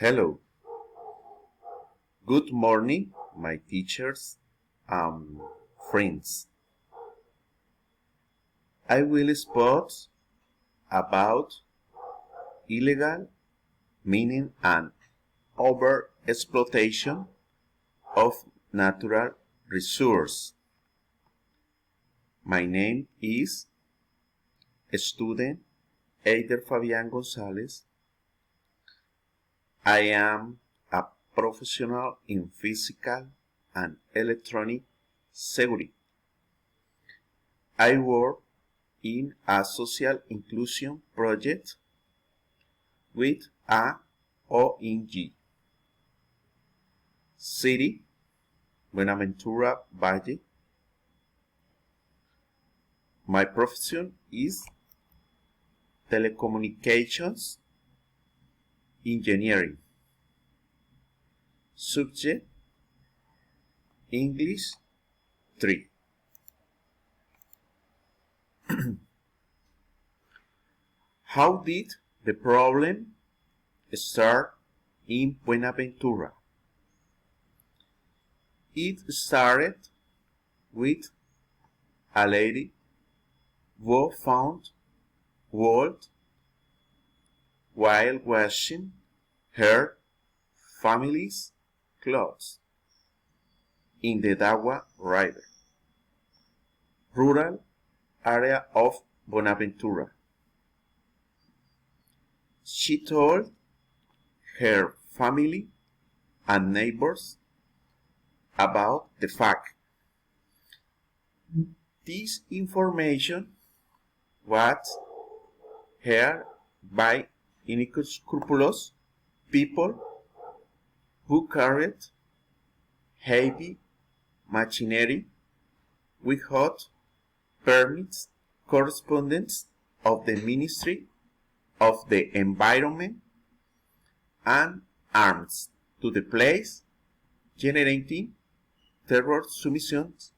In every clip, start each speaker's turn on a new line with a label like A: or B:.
A: Hello. Good morning, my teachers and friends. I will speak about illegal mining and overexploitation of natural resources. My name is student Eider Fabian Gonzalez. I am a professional in physical and electronic security. I work in a social inclusion project with a ONG. City, Buenaventura Valle. My profession is telecommunications engineering. Subject English 3. How did the problem start in Buenaventura? It started with a lady who found gold while washing her family's clothes in the Dagua River, rural area of Buenaventura. She told her family and neighbors about the fact. This information was heard by unscrupulous people who carried heavy machinery without permits. Correspondents of the Ministry of the Environment and arms to the place, generating terror submissions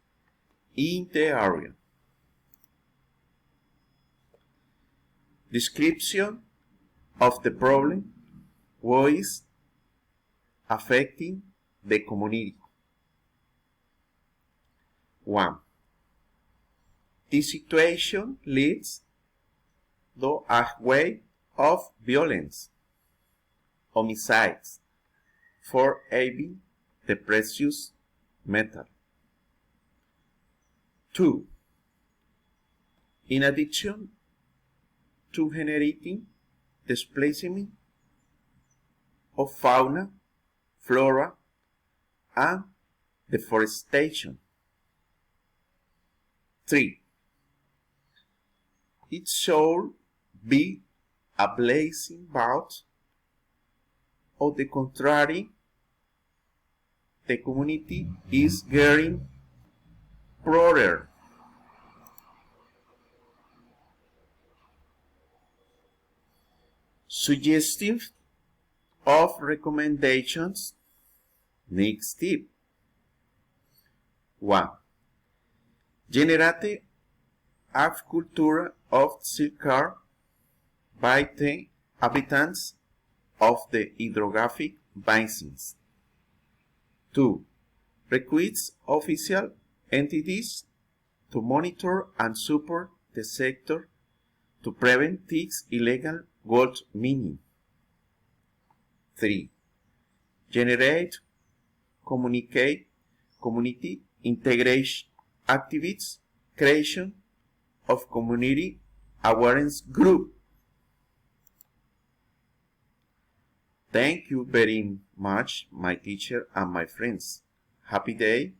A: in the area. Description of the problem was affecting the community. 1. The situation leads to a wave of violence, homicides, for having the precious metal. 2. In addition to generating displacement of fauna, flora, and deforestation. 3. It should be a blazing bout. On the contrary, the community is getting poorer. Suggestive of recommendations. Next tip. 1. Generate a culture of self-care by the inhabitants of the hydrographic basins. 2. Requires official entities to monitor and support the sector to prevent this illegal gold mining. 3. Generate, communicate, community integration activities, creation of community awareness group. Thank you very much, my teacher and my friends. Happy day.